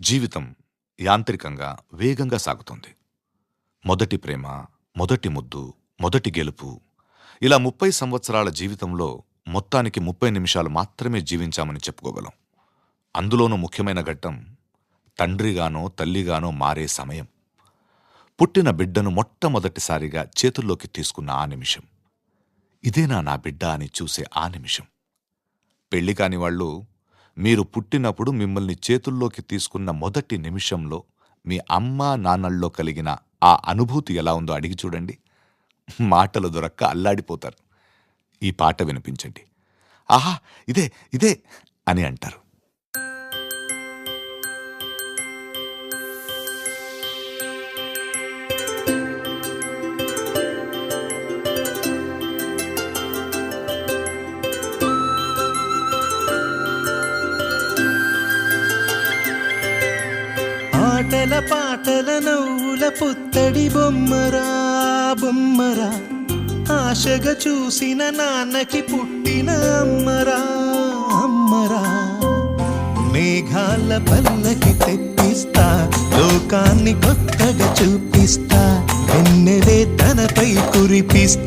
జీవితం యాంత్రికంగా వేగంగా సాగుతుంది. మొదటి ప్రేమ, మొదటి ముద్దు, మొదటి గెలుపు, ఇలా 30 సంవత్సరాల జీవితంలో మొత్తానికి 30 నిమిషాలు మాత్రమే జీవించామని చెప్పుకోగలం. అందులోనూ ముఖ్యమైన ఘట్టం తండ్రిగానో తల్లిగానో మారే సమయం. పుట్టిన బిడ్డను మొట్టమొదటిసారిగా చేతుల్లోకి తీసుకున్న ఆ నిమిషం. ఇదేనా నా బిడ్డ అని చూసే ఆ నిమిషం. పెళ్లి కాని వాళ్ళు మీరు పుట్టినప్పుడు మిమ్మల్ని చేతుల్లోకి తీసుకున్న మొదటి నిమిషంలో మీ అమ్మా నాన్నల్లో కలిగిన ఆ అనుభూతి ఎలా ఉందో అడిగి చూడండి. మాటలు దొరక్క అల్లాడిపోతారు. ఈ పాట వినిపించండి. ఆహా, ఇదే ఇదే అని అంటారు. ఆటల పాటల నవ్వుల పుత్తడి బొమ్మరా బొమ్మరా, ఆశగా చూసిన నాన్నకి పుట్టిన అమ్మరా అమ్మరా. మేఘాల పల్లకి తెప్పిస్తా, లోకాన్ని కొత్తగా చూపిస్తా, వెన్నెలే తనపై కురిపిస్తా.